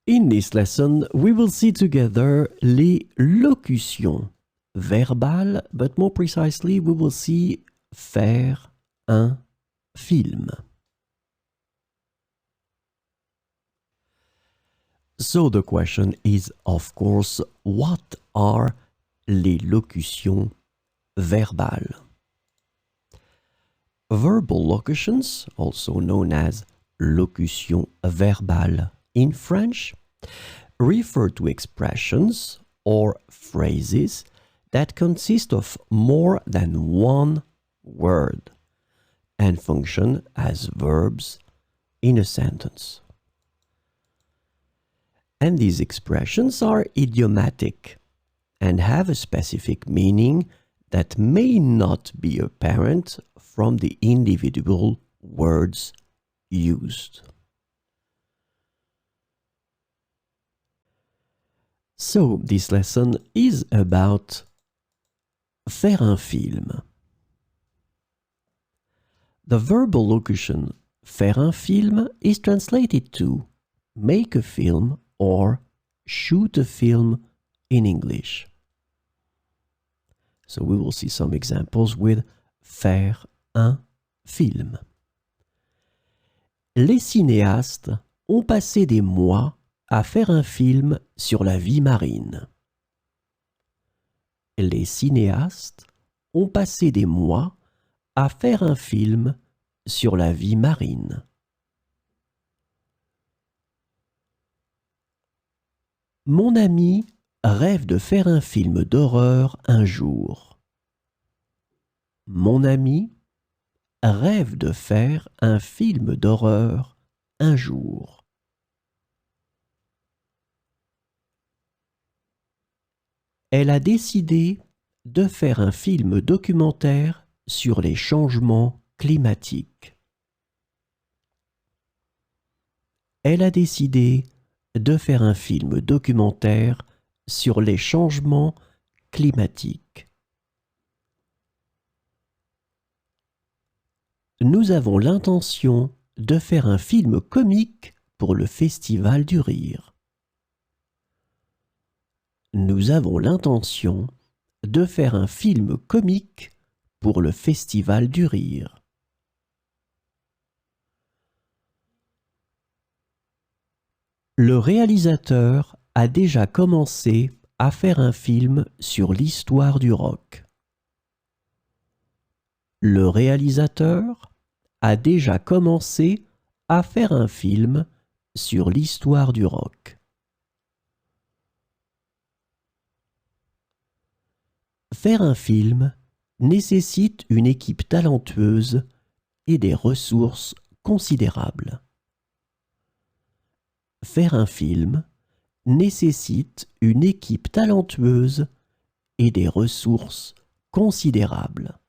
In this lesson, we will see together les locutions verbales, but more precisely, we will see faire un film. So the question is, of course, what are les locutions verbales? Verbal locutions, also known as locutions verbales in French, refer to expressions or phrases that consist of more than one word and function as verbs in a sentence. And these expressions are idiomatic and have a specific meaning that may not be apparent from the individual words used. So, this lesson is about faire un film. The verbal locution faire un film is translated to make a film or shoot a film in English. So we will see some examples with faire un film. Les cinéastes ont passé des mois à faire un film sur la vie marine. Les cinéastes ont passé des mois à faire un film sur la vie marine. Mon ami rêve de faire un film d'horreur un jour. Mon ami rêve de faire un film d'horreur un jour. Elle a décidé de faire un film documentaire sur les changements climatiques. Elle a décidé de faire un film documentaire sur les changements climatiques. Nous avons l'intention de faire un film comique pour le Festival du Rire. Nous avons l'intention de faire un film comique pour le Festival du Rire. Le réalisateur a déjà commencé à faire un film sur l'histoire du rock. Le réalisateur a déjà commencé à faire un film sur l'histoire du rock. Faire un film nécessite une équipe talentueuse et des ressources considérables. Faire un film nécessite une équipe talentueuse et des ressources considérables.